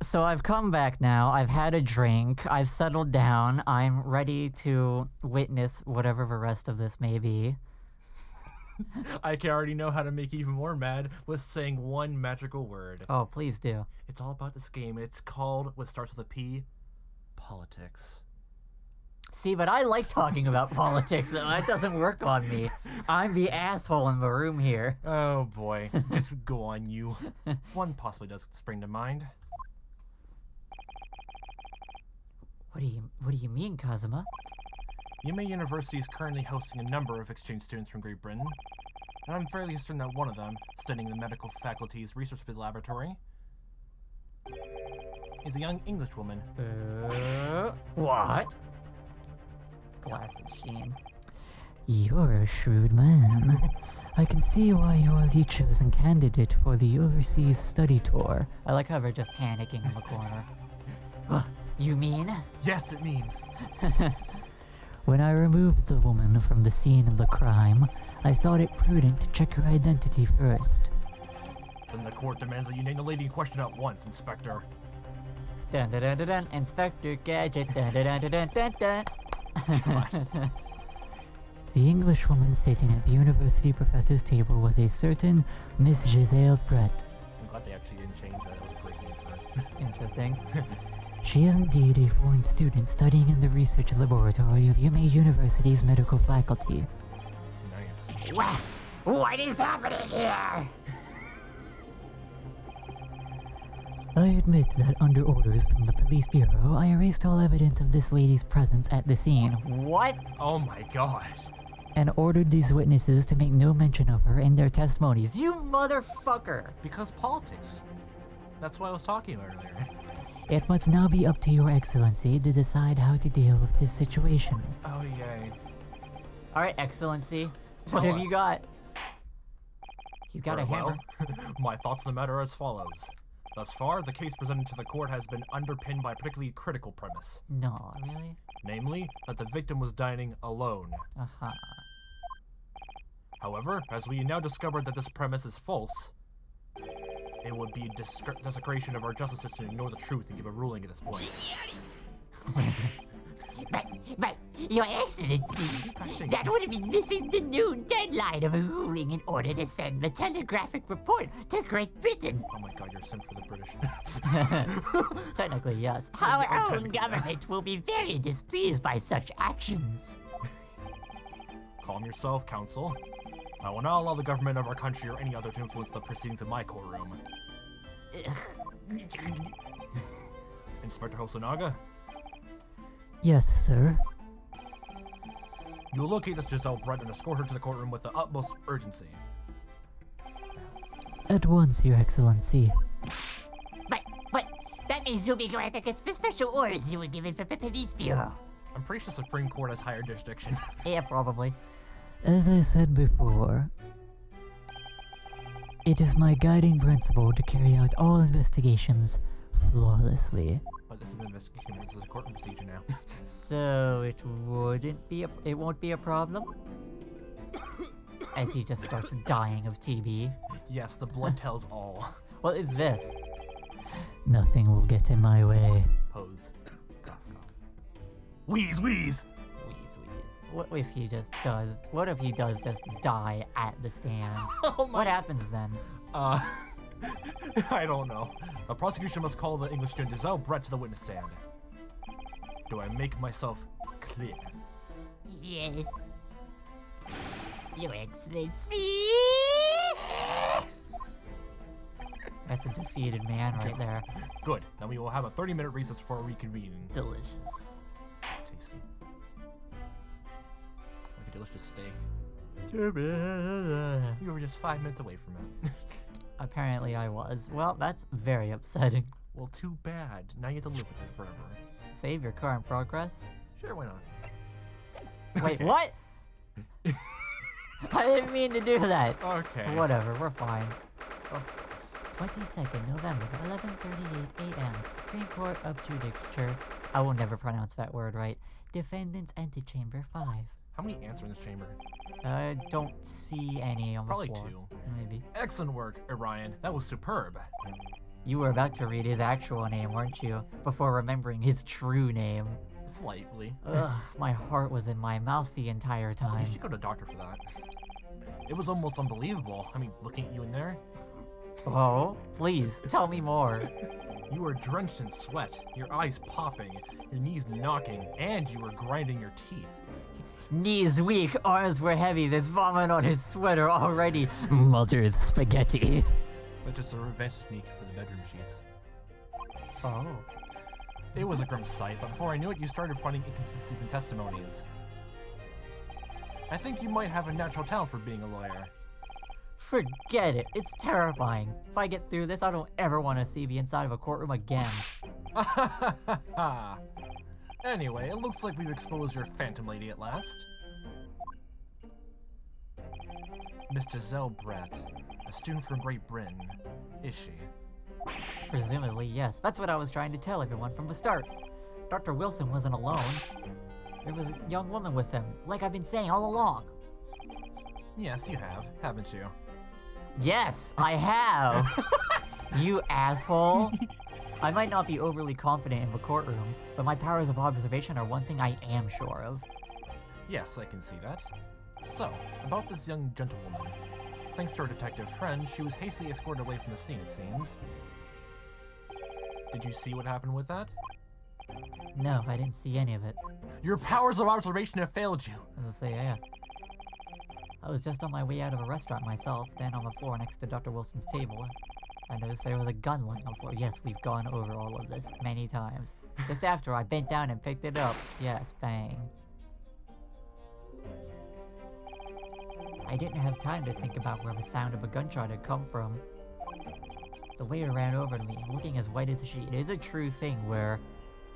So I've come back now, I've had a drink, I've settled down, I'm ready to witness whatever the rest of this may be. I can already know how to make you even more mad with saying one magical word. Oh, please do. It's all about this game. It's called, what starts with a P, politics. See, but I like talking about politics, though. That doesn't work on me. I'm the asshole in the room here. Oh boy, just go on you. One possibly does spring to mind. What do you mean, Kazuma? Yume University is currently hosting a number of exchange students from Great Britain, and I'm fairly certain that one of them, studying in the medical faculty's research laboratory, is a young English woman. What? Glasses Sheen. You're a shrewd man. I can see why you're the chosen candidate for the overseas study tour. I like how they're just panicking in the corner. You mean? Yes, it means. When I removed the woman from the scene of the crime, I thought it prudent to check her identity first. Then the court demands that you name the lady in question at once, Inspector. Dun dun dun dun dun, Inspector Gadget. Dun dun dun dun dun dun. The English woman sitting at the university professor's table was a certain Miss Giselle Brett. I'm glad they actually didn't change that. That was a great name for her. Interesting. She is indeed a foreign student studying in the research laboratory of Yume University's medical faculty. Nice. What is happening here? I admit that under orders from the police bureau, I erased all evidence of this lady's presence at the scene. What? Oh my god. And ordered these witnesses to make no mention of her in their testimonies. You motherfucker! Because politics. That's what I was talking about earlier. It must now be up to your excellency to decide how to deal with this situation. Oh yay. Alright, excellency. Tell what have us. you got? He's got a hammer. Well, my thoughts on the matter are as follows. Thus far, the case presented to the court has been underpinned by a particularly critical premise. No, really? Namely, that the victim was dining alone. Uh-huh. However, as we now discovered that this premise is false, it would be a desecration of our justice system to ignore the truth and give a ruling at this point. But, Your Excellency, that would have been missing the noon deadline of a ruling in order to send the telegraphic report to Great Britain. Oh my god, you're sent for the British. Technically, yes. Our own government will be very displeased by such actions. Calm yourself, counsel. I will not allow the government of our country or any other to influence the proceedings in my courtroom. Inspector Hosonaga, Yes, sir. you will locate this Giselle Brett and escort her to the courtroom with the utmost urgency. At once, your excellency. But, that means you'll be granted the special orders you were given from the police bureau. I'm pretty sure the Supreme Court has higher jurisdiction. Yeah, probably. As I said before, it is my guiding principle to carry out all investigations flawlessly. But this is an investigation, this is a courtroom procedure now. So it won't be a problem? As he just starts dying of TB. Yes, the blood tells all. What is this? Nothing will get in my way. Pose. Cough, cough. Wheeze, wheeze! Wheeze, wheeze. What if he just does just die at the stand? Oh my. What happens then? I don't know. The prosecution must call the English student Giselle Brett to the witness stand. Do I make myself clear? Yes. Your Excellency. That's a defeated man right there. Good. Then we will have a 30-minute recess before reconvening. Delicious. Tasty. It's like a delicious steak. Apparently You were just 5 minutes away from it. I was. Well, that's very upsetting. Well, too bad. Now you have to live with it forever. Save your car in progress? Sure, why not? Wait, what? I didn't mean to do that. Okay. Whatever, we're fine. Of course. 22nd November, 11:38 a.m. Supreme Court of Judicature. I will never pronounce that word right. Defendant's Antechamber 5. How many ants are in this chamber? I don't see any on the Probably floor. 2. Maybe. Excellent work, Orion. That was superb. You were about to read his actual name, weren't you? Before remembering his true name. Slightly. Ugh, my heart was in my mouth the entire time. You should go to a doctor for that. It was almost unbelievable. I mean, looking at you in there. Oh, please, tell me more. You were drenched in sweat, your eyes popping, your knees knocking, and you were grinding your teeth. Knees weak, arms were heavy, there's vomit on his sweater already. Mother's spaghetti. That's just a revenge technique for the bedroom sheets. Oh. It was a grim sight, but before I knew it, you started finding inconsistencies in testimonies. I think you might have a natural talent for being a lawyer. Forget it, it's terrifying. If I get through this, I don't ever want to see me inside of a courtroom again. Anyway, it looks like we've exposed your phantom lady at last. Miss Giselle Brett, a student from Great Britain. Is she? Presumably, yes. That's what I was trying to tell everyone from the start. Dr. Wilson wasn't alone. There was a young woman with him, like I've been saying all along. Yes, you have, haven't you? Yes, I have! You asshole! I might not be overly confident in the courtroom, but my powers of observation are one thing I am sure of. Yes, I can see that. So, about this young gentlewoman. Thanks to her detective friend, she was hastily escorted away from the scene, it seems. Did you see what happened with that? No, I didn't see any of it. Your powers of observation have failed you! As I say, yeah. I was just on my way out of a restaurant myself, then on the floor next to Dr. Wilson's table. I noticed there was a gun lying on the floor. Yes, we've gone over all of this many times. Just after, I bent down and picked it up. Yes, bang. I didn't have time to think about where the sound of a gunshot had come from. The waiter ran over to me, looking as white as a sheet. It is a true thing where,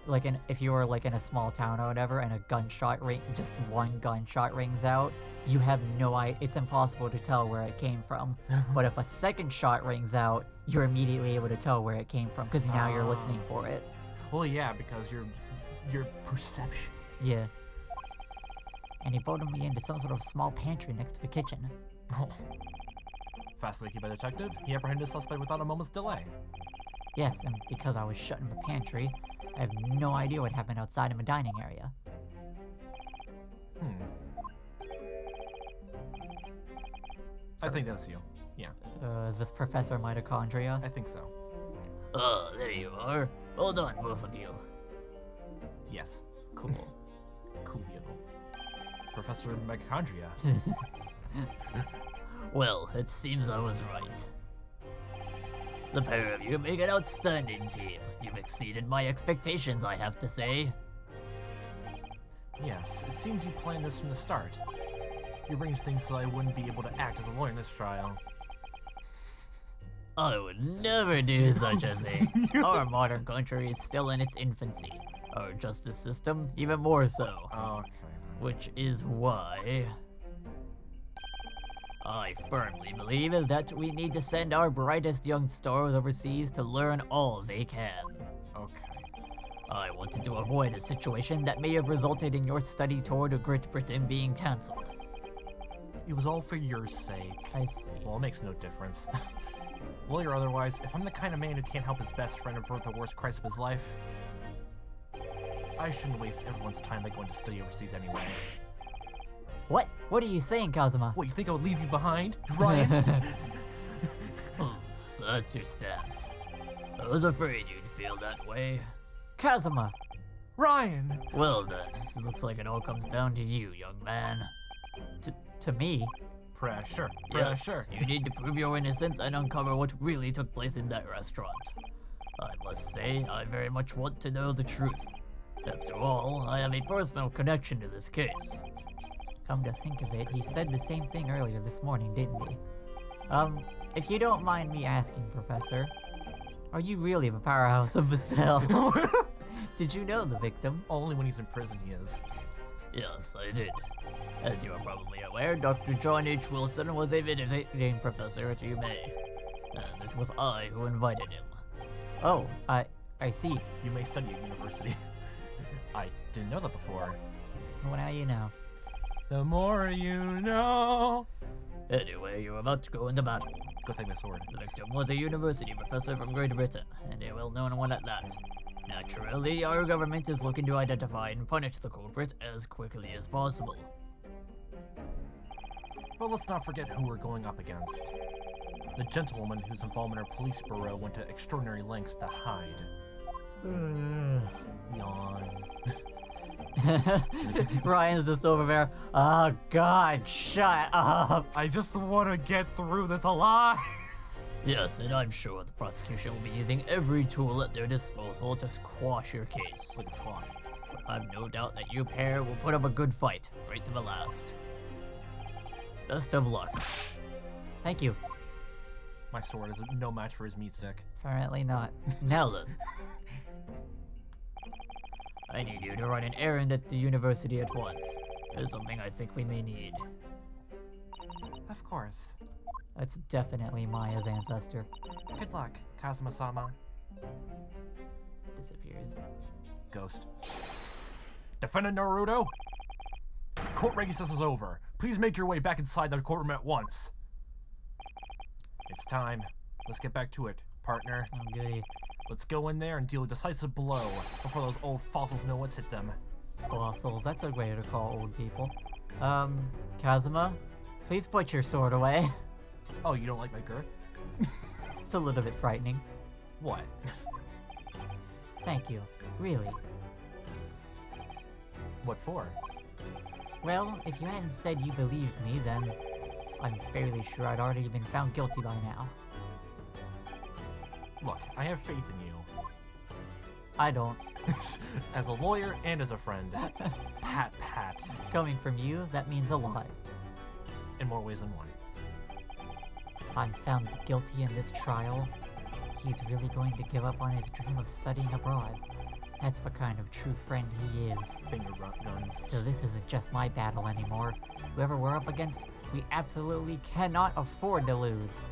like, if you were like in a small town or whatever, and a gunshot just one gunshot rings out, you have no idea. It's impossible to tell where it came from. But if a second shot rings out, you're immediately able to tell where it came from because now you're listening for it. Well, yeah, because your perception. Yeah. And he bolted me into some sort of small pantry next to the kitchen. Oh. Fastly kept by the detective, he apprehended the suspect without a moment's delay. Yes, and because I was shut in the pantry, I have no idea what happened outside in the dining area. I think that's you. Yeah. Is this Professor Mitochondria? I think so. Oh, there you are. Hold on, both of you. Yes. Cool. Coolio. Professor Mitochondria. Well, it seems I was right. The pair of you make an outstanding team. You've exceeded my expectations, I have to say. Yes, it seems you planned this from the start. You arranged things so I wouldn't be able to act as a lawyer in this trial. I would never do such a thing. Our modern country is still in its infancy. Our justice system, even more so. Okay. Which is why I firmly believe that we need to send our brightest young stars overseas to learn all they can. Okay. I wanted to avoid a situation that may have resulted in your study tour to Great Britain being cancelled. It was all for your sake. I see. Well, it makes no difference. Lawyer or otherwise, if I'm the kind of man who can't help his best friend avert the worst crisis of his life, I shouldn't waste everyone's time by going to study overseas anyway. What? What are you saying, Kazuma? What, you think I would leave you behind, Ryan? So that's your stance. I was afraid you'd feel that way. Kazuma! Ryan! Well then, it looks like it all comes down to you, young man. To me? Pressure. Yes, Pressure. you need to prove your innocence and uncover what really took place in that restaurant. I must say, I very much want to know the truth. After all, I have a personal connection to this case. Come to think of it, he said the same thing earlier this morning, didn't he? If you don't mind me asking, Professor, are you really the powerhouse of the cell? Did you know the victim? Only when he's in prison he is. Yes, I did. As you are probably aware, Dr. John H. Wilson was a visiting professor at UMA, and it was I who invited him. Oh, I see. You may study at university. I didn't know that before. Well, now you know. The more you know. Anyway, you're about to go into battle. Go take my sword. The victim was a university professor from Great Britain, and a well-known one at that. Naturally, our government is looking to identify and punish the culprit as quickly as possible. But let's not forget who we're going up against. The gentlewoman whose involvement in our police bureau went to extraordinary lengths to hide. Yawn. Ryan's just over there. Oh God, shut up. I just want to get through this alive. Yes, and I'm sure the prosecution will be using every tool at their disposal to quash your case. Like a squash. But I've no doubt that you pair will put up a good fight, right to the last. Best of luck. Thank you. My sword is no match for his meat stick. Apparently not. Now then. I need you to run an errand at the university at once. There's something I think we may need. Of course. That's definitely Maya's ancestor. Good luck, Kazuma-sama. Disappears. Ghost. Defendant Naruhodo? Court recess is over. Please make your way back inside the courtroom at once. It's time. Let's get back to it, partner. Oh goody. Let's go in there and deal a decisive blow before those old fossils know what's hit them. Fossils, that's a way to call old people. Kazuma, please put your sword away. Oh, you don't like my girth? It's a little bit frightening. What? Thank you. Really. What for? Well, if you hadn't said you believed me, then I'm fairly sure I'd already been found guilty by now. Look, I have faith in you. I don't. As a lawyer and as a friend. Pat, pat. Coming from you, that means a lot. In more ways than one. If I'm found guilty in this trial, he's really going to give up on his dream of studying abroad. That's what kind of true friend he is. Finger guns. So this isn't just my battle anymore. Whoever we're up against, we absolutely cannot afford to lose.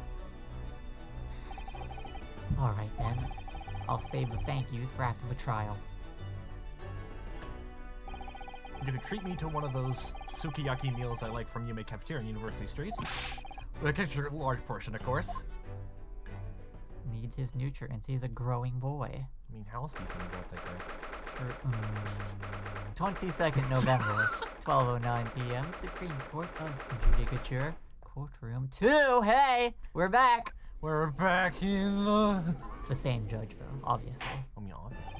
Alright then. I'll save the thank yous for after the trial. You could treat me to one of those sukiyaki meals I like from Yume Cafeteria on University Street. With an extra large portion, of course. Needs his nutrients. He's a growing boy. I mean, how else do you think about that guy? 22nd November, 12:09 p.m. Supreme Court of Judicature, Courtroom 2. Hey, we're back. We're back in the... It's the same judge, though, obviously. I mean, obviously.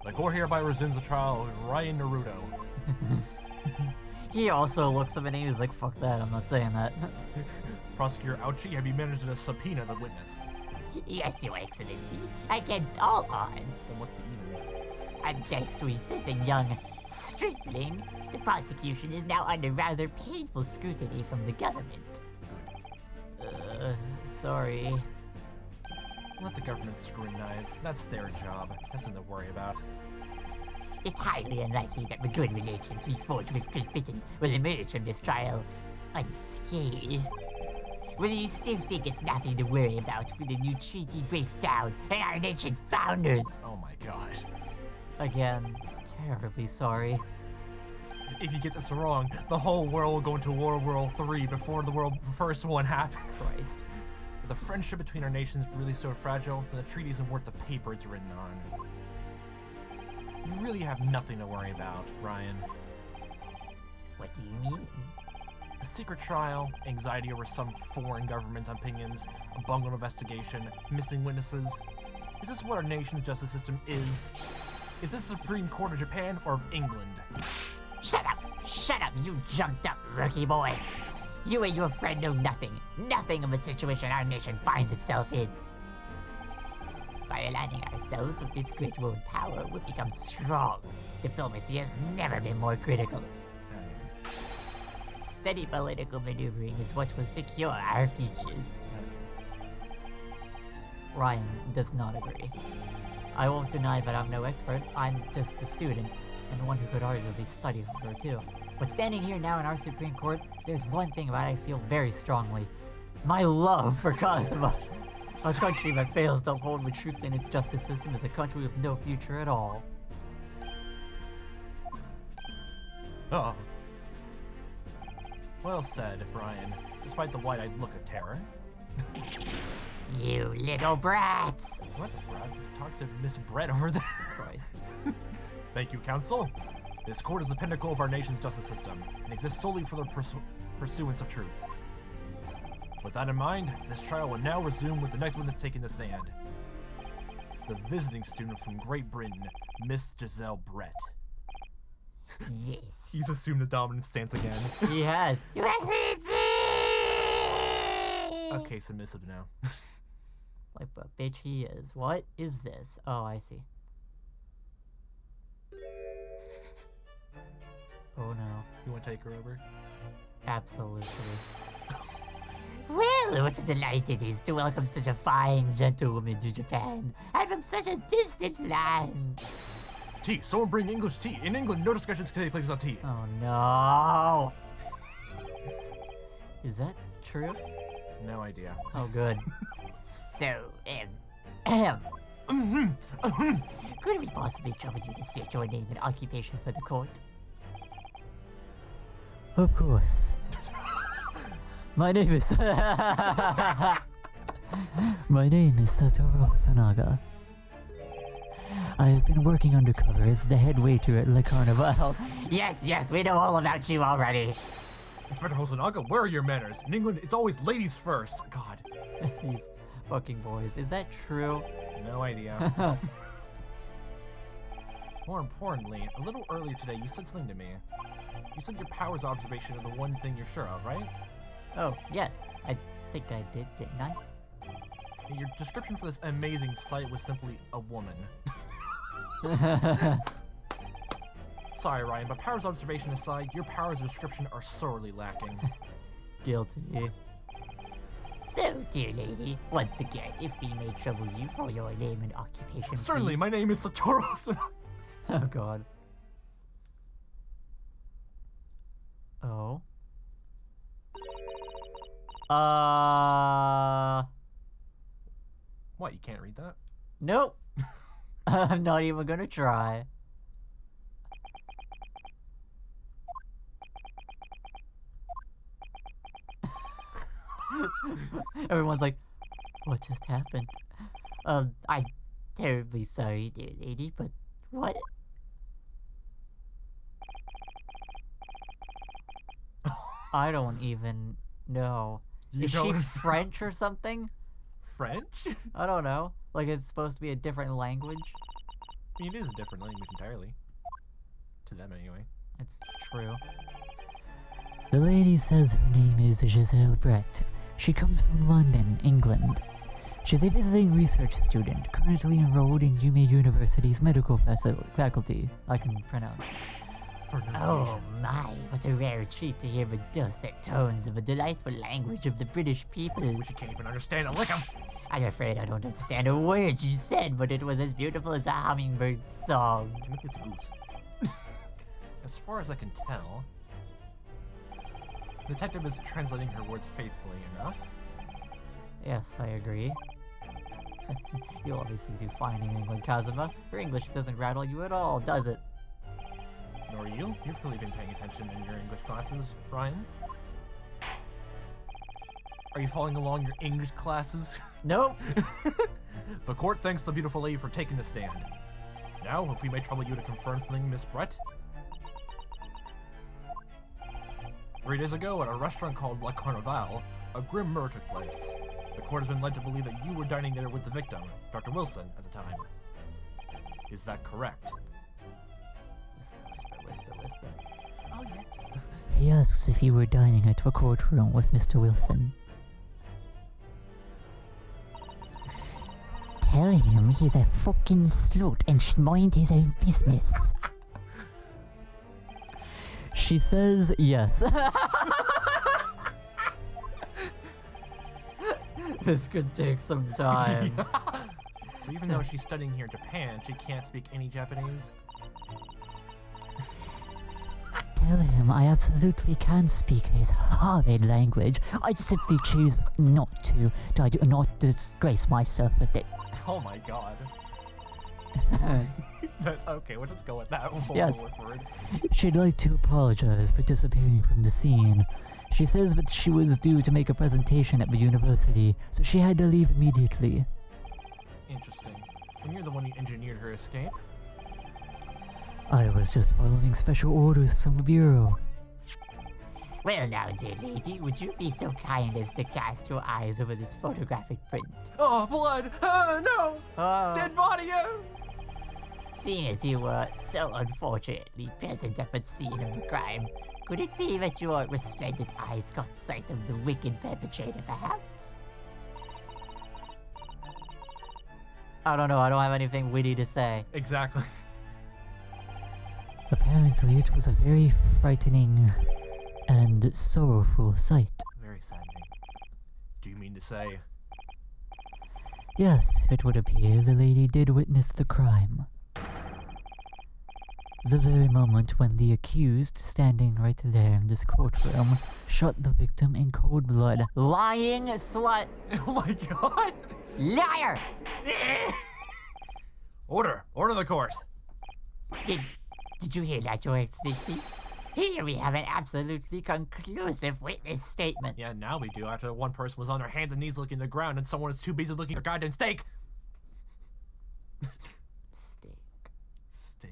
The court hereby resumes the trial of Ryan Naruhodo. He also looks up and he's like, fuck that, I'm not saying that. Prosecutor Ouchie, have you managed to subpoena the witness? Yes, Your Excellency, against all odds. And what's the evens? And thanks to a certain young stripling, the prosecution is now under rather painful scrutiny from the government. Sorry. Let the government scrutinize. That's their job. That's nothing to worry about. It's highly unlikely that the good relations we forged with Great Britain will emerge from this trial unscathed. Will you still think it's nothing to worry about when the new treaty breaks down and our nation founders? Oh my god. Again, terribly sorry. If you get this wrong, the whole world will go into World War III before the first one happens. Christ. If the friendship between our nations is really so fragile, then the treaty isn't worth the paper it's written on. You really have nothing to worry about, Ryan. What do you mean? A secret trial, anxiety over some foreign government's opinions, a bungled investigation, missing witnesses. Is this what our nation's justice system is? Is this the Supreme Court of Japan or of England? Shut up! Shut up, you jumped up rookie boy! You and your friend know nothing of the situation our nation finds itself in. By aligning ourselves with this great world power, we become strong. Diplomacy has never been more critical. Steady political maneuvering is what will secure our futures. Ryan does not agree. I won't deny that I'm no expert. I'm just a student, and one who could arguably study harder too. But standing here now in our Supreme Court, there's one thing about I feel very strongly. My love for Kazuma. A country that fails to uphold the truth in its justice system is a country with no future at all. Oh. Well said, Ryan. Despite the wide-eyed look of terror. You little brats! What, Brad? Talk to Miss Brett over there. Christ. Thank you, Council. This court is the pinnacle of our nation's justice system and exists solely for the pursuance of truth. With that in mind, this trial will now resume with the next witness taking the stand. The visiting student from Great Britain, Miss Giselle Brett. Yes. He's assumed the dominant stance again. He has. You have Okay, submissive now. Like a bitch he is. What is this? Oh, I see. Oh no. You want to take her over? Absolutely. Well, what a delight it is to welcome such a fine gentlewoman to Japan, and from such a distant land. Tea! Someone bring English tea! In England, no discussions can take place without tea! Oh no. Is that true? No idea. Oh, good. So, could we possibly trouble you to state your name and occupation for the court? Of course. My name is Satoru Hosonaga. I have been working undercover as the head waiter at Le Carnival. Yes, we know all about you already. Inspector Hosonaga, where are your manners? In England, it's always ladies first. God. These fucking boys. Is that true? No idea. More importantly, a little earlier today, you said something to me. You said your powers observation are the one thing you're sure of, right? Oh, yes. I think I did, didn't I? Your description for this amazing sight was simply a woman. Sorry, Ryan, but powers observation aside, your powers of description are sorely lacking. Guilty. So, dear lady, once again, if we may trouble you for your name and occupation, Certainly, please. my name is Satoru Hosonaga. Oh, God. Oh. What, you can't read that? Nope. I'm not even gonna try. Everyone's like, what just happened? I'm terribly sorry, dear lady, but what? I don't even know. Is she French or something? French? I don't know. Like it's supposed to be a different language? I mean, it is a different language entirely. To them, anyway. It's true. The lady says her name is Giselle Brett. She comes from London, England. She's a visiting research student, currently enrolled in Yume University's medical faculty. I can pronounce. Oh my, what a rare treat to hear the dulcet tones of a delightful language of the British people. Which you can't even understand a lick 'em. I'm afraid I don't understand a word you said, but it was as beautiful as a hummingbird's song. Technically, it's a goose. As far as I can tell, the detective is translating her words faithfully enough. Yes, I agree. You'll obviously do fine in England, Kazuma. Her English doesn't rattle you at all, does it? Nor you. You've clearly been paying attention in your English classes, Ryan. Are you following along your English classes? Nope. The court thanks the beautiful lady for taking the stand. Now, if we may trouble you to confirm something, Miss Brett. 3 days ago, at a restaurant called Le Carnival, a grim murder took place. The court has been led to believe that you were dining there with the victim, Dr. Wilson, at the time. Is that correct? Whisper, whisper, whisper, whisper. Oh yes. He asks if you were dining at the courtroom with Mr. Wilson. Tell him he's a fucking slut and should mind his own business. She says yes. This could take some time. So even though she's studying here in Japan, she can't speak any Japanese? Tell him I absolutely can speak his horrid language. I'd simply choose not to. I do not disgrace myself with it. Oh my god. Okay, we'll just go with that. Yes. Forward. She'd like to apologize for disappearing from the scene. She says that she was due to make a presentation at the university, so she had to leave immediately. Interesting. And you're the one who engineered her escape? I was just following special orders from the Bureau. Well now, dear lady, would you be so kind as to cast your eyes over this photographic print? Oh, blood! No! Oh. Dead body! Seeing as you were so unfortunately present at the scene of the crime, could it be that your resplendent eyes caught sight of the wicked perpetrator, perhaps? I don't know, I don't have anything witty to say. Exactly. Apparently, it was a very frightening and sorrowful sight. Very saddening. Do you mean to say? Yes, it would appear the lady did witness the crime. The very moment when the accused, standing right there in this courtroom, shot the victim in cold blood. Lying slut! Oh my god! Liar! Order! Order the court! Did you hear that, Your Excellency? Here we have an absolutely conclusive witness statement. Yeah, now we do, after one person was on their hands and knees looking at the ground and someone was too busy looking at their goddamn steak! Steak. Steak.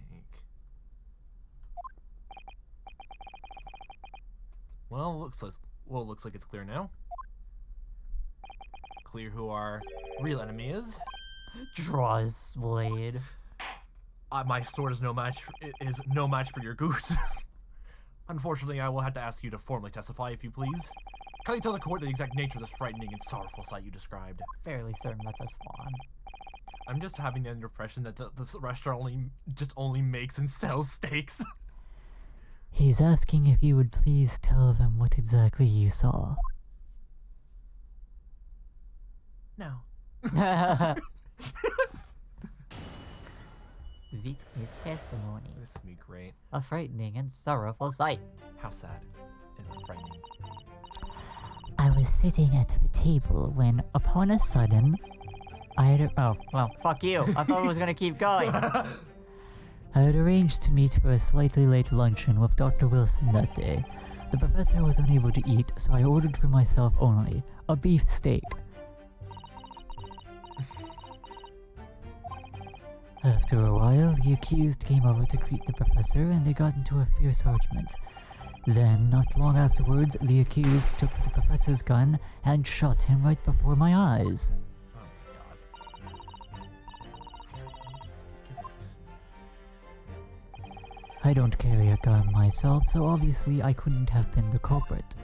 Well, looks like it's clear now. Clear who our real enemy is. Draws blade. My sword is no match for your goose. Unfortunately, I will have to ask you to formally testify, if you please. Can you tell the court the exact nature of this frightening and sorrowful sight you described? Fairly certain that's a swan. I'm just having the impression that this restaurant only makes and sells steaks. He's asking if you would please tell them what exactly you saw. No. Witness testimony. This would be great. A frightening and sorrowful sight. How sad and frightening. I was sitting at the table when, upon a sudden, Oh, well, fuck you. I thought it was gonna keep going. I had arranged to meet for a slightly late luncheon with Dr. Wilson that day. The professor was unable to eat, so I ordered for myself only a beef steak. After a while, the accused came over to greet the professor and they got into a fierce argument. Then, not long afterwards, the accused took the professor's gun and shot him right before my eyes. Oh my god. I don't carry a gun myself, so obviously I couldn't have been the culprit.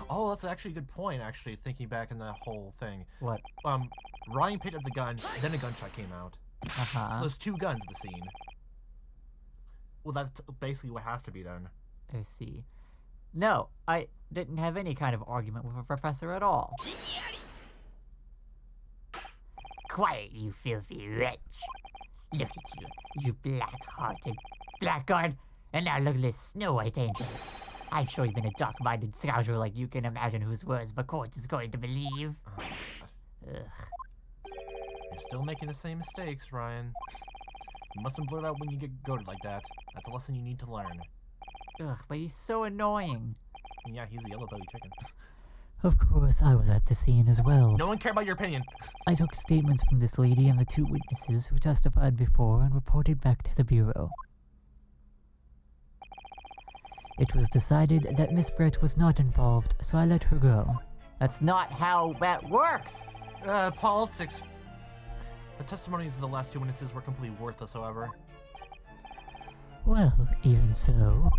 Oh, that's actually a good point, actually, thinking back in that whole thing. What? Ryan picked up the gun, then a gunshot came out. So there's two guns at the scene. Well, that's basically what has to be done. I see. No, I didn't have any kind of argument with a professor at all. Quiet, you filthy wretch. Look at you, you black-hearted blackguard. And now look at this Snow White angel. I'm sure you've been a dark-minded scoundrel like you can imagine whose words the court is going to believe. Oh my god. Ugh. You're still making the same mistakes, Ryan. You mustn't blurt out when you get goaded like that. That's a lesson you need to learn. Ugh, but he's so annoying. And yeah, he's a yellow-bellied chicken. Of course, I was at the scene as well. No one cared about your opinion. I took statements from this lady and the two witnesses who testified before and reported back to the Bureau. It was decided that Miss Brett was not involved, so I let her go. That's not how that works! Politics. The testimonies of the last two witnesses were completely worthless, however. Well, even so,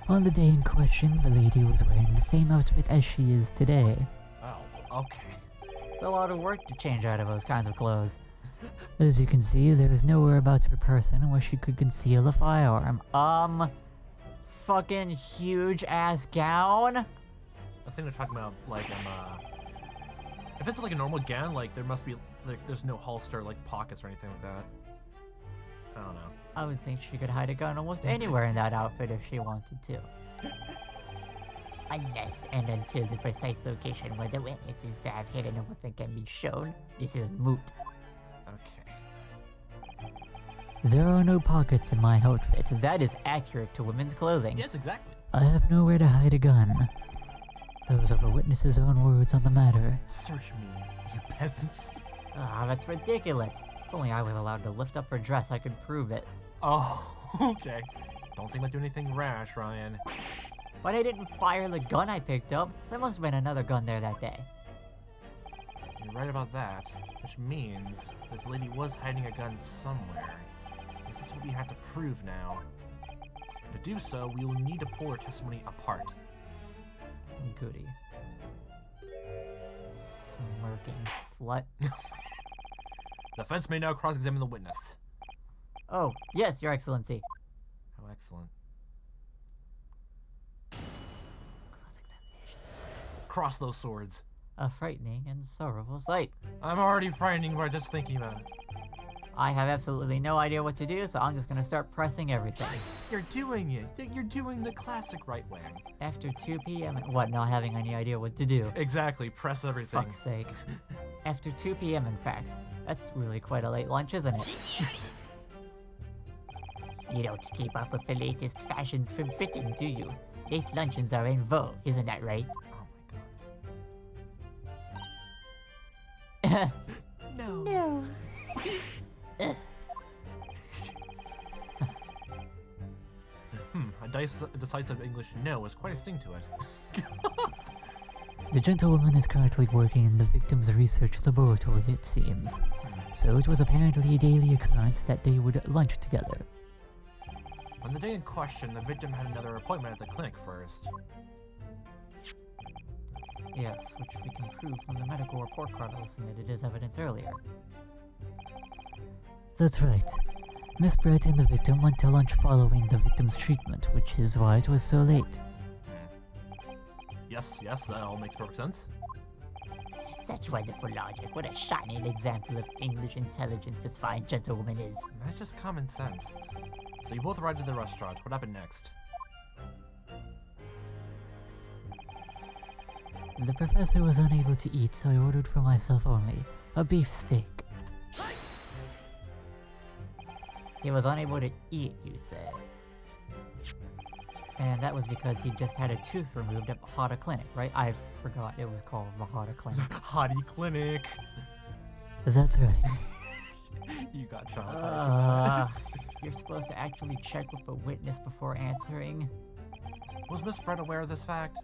on the day in question, the lady was wearing the same outfit as she is today. Oh, okay. It's a lot of work to change out of those kinds of clothes. As you can see, there is nowhere about her person where she could conceal a firearm. Fucking huge ass gown? I think they're talking about, like, if it's like a normal gown, like, there must be, like, there's no holster, like, pockets or anything like that. I don't know. I would think she could hide a gun almost anywhere in that outfit if she wanted to. Unless and until the precise location where the witness is to have hidden a weapon can be shown, this is moot. Okay. There are no pockets in my outfit. That is accurate to women's clothing. Yes, exactly. I have nowhere to hide a gun. Those are the witness's own words on the matter. Search me, you peasants. Ah, that's ridiculous. If only I was allowed to lift up her dress, I could prove it. Oh, okay. Don't think about doing anything rash, Ryan. But I didn't fire the gun I picked up. There must have been another gun there that day. You're right about that, which means this lady was hiding a gun somewhere. This is what we have to prove now. To do so, we will need to pull her testimony apart. Goody. Smirking slut. Defense may now cross-examine the witness. Oh, yes, Your Excellency. How excellent. Cross-examination. Cross those swords. A frightening and sorrowful sight. I'm already frightening by just thinking about it. I have absolutely no idea what to do, so I'm just gonna start pressing everything. You're doing it. You're doing the classic right way. After 2 p.m. What, not having any idea what to do? Exactly. Press everything. Fuck's sake. After 2 p.m. in fact. That's really quite a late lunch, isn't it? You don't keep up with the latest fashions from Britain, do you? Late luncheons are in vogue, isn't that right? Oh my god. No. No. A decisive English no is quite a sting to it. The gentlewoman is currently working in the victim's research laboratory, it seems. So it was apparently a daily occurrence that they would lunch together. On the day in question, the victim had another appointment at the clinic first. Yes, which we can prove from the medical report card that was submitted as evidence earlier. That's right. Miss Brett and the victim went to lunch following the victim's treatment, which is why it was so late. Yes, that all makes perfect sense. Such wonderful logic. What a shining example of English intelligence this fine gentlewoman is. That's just common sense. So you both arrived at the restaurant. What happened next? The professor was unable to eat, so I ordered for myself only a beef steak. He was unable to eat, you say. And that was because he just had a tooth removed at Mahata Clinic, right? I forgot it was called Mahata Clinic. Hottie Clinic. That's right. You got traumatized. You're supposed to actually check with the witness before answering. Was Miss Brett aware of this fact?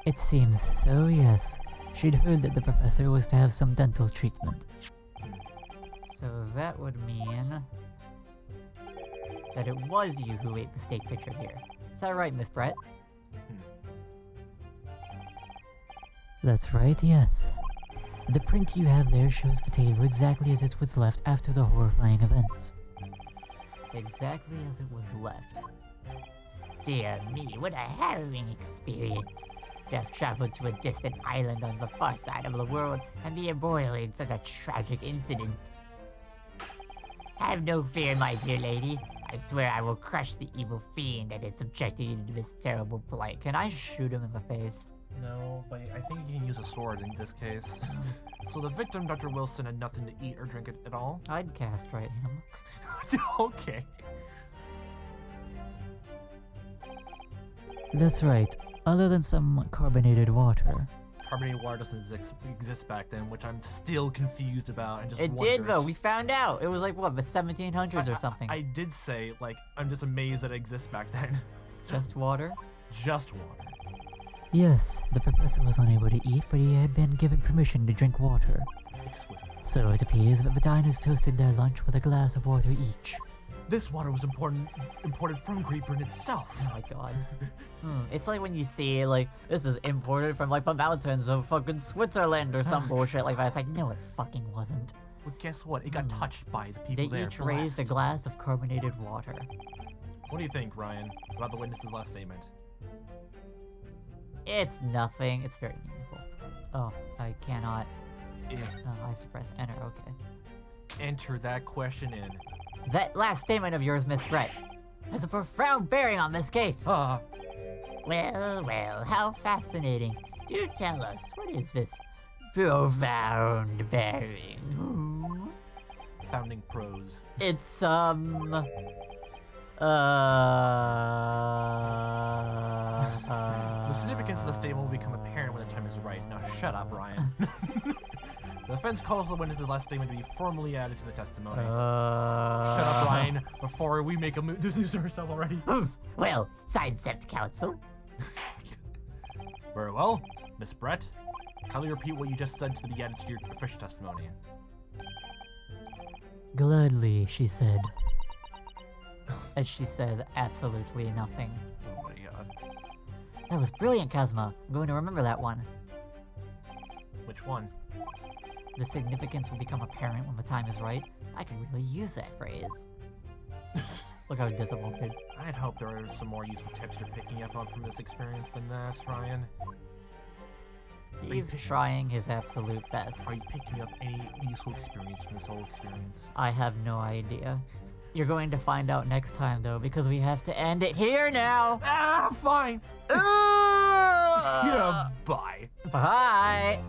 It seems so, yes. She'd heard that the professor was to have some dental treatment. So that would mean that it was you who ate the steak picture here. Is that right, Miss Brett? That's right, yes. The print you have there shows the table exactly as it was left after the horrifying events. Exactly as it was left. Dear me, what a harrowing experience. To have traveled to a distant island on the far side of the world and be embroiled in such a tragic incident. Have no fear, my dear lady. I swear I will crush the evil fiend that has subjected you to this terrible plight. Can I shoot him in the face? No, but I think you can use a sword in this case. So the victim, Dr. Wilson, had nothing to eat or drink at all? I'd castrate him. Okay. That's right, other than some carbonated water. Carbonated water doesn't exist back then, which I'm still confused about and just It wonders. did though, we found out. It was like, what, the 1700s or something? I did say, like, I'm just amazed that it exists back then. Just water? Just water. Yes, the professor was unable to eat, but he had been given permission to drink water. Exquisite. So it appears that the diners toasted their lunch with a glass of water each. This water was imported from Great Britain itself. Oh my god. It's like when you see, like, this is imported from, like, the mountains of fucking Switzerland or some bullshit like that. It's like, no, it fucking wasn't. Well, guess what? It got touched by the people They there. each raised a Blessed. glass of carbonated water. What do you think, Ryan, about the witness's last statement? It's nothing. It's very meaningful. Oh, I cannot. Yeah. Oh, I have to press enter, okay. Enter that question in. That last statement of yours, Miss Brett, has a profound bearing on this case. Ah, Well, how fascinating. Do tell us, what is this profound bearing? founding prose. It's, The significance of the statement will become apparent when the time is right. Now shut up, Ryan. The defense calls the witness's last statement to be formally added to the testimony. Shut up, Ryan, before we make a move to lose ourselves already. Well, sidestepped counsel. Very well. Miss Brett, kindly repeat what you just said to be added to your official testimony. Gladly, she said. As she says absolutely nothing. Oh my god. That was brilliant, Kazuma. I'm going to remember that one. Which one? The significance will become apparent when the time is right. I can really use that phrase. Look how disappointed. I'd hope there are some more useful tips you're picking up on from this experience than that, Ryan. He's trying his absolute best. Are you picking up any useful experience from this whole experience? I have no idea. You're going to find out next time, though, because we have to end it here now. Ah, fine. Yeah, bye. Bye.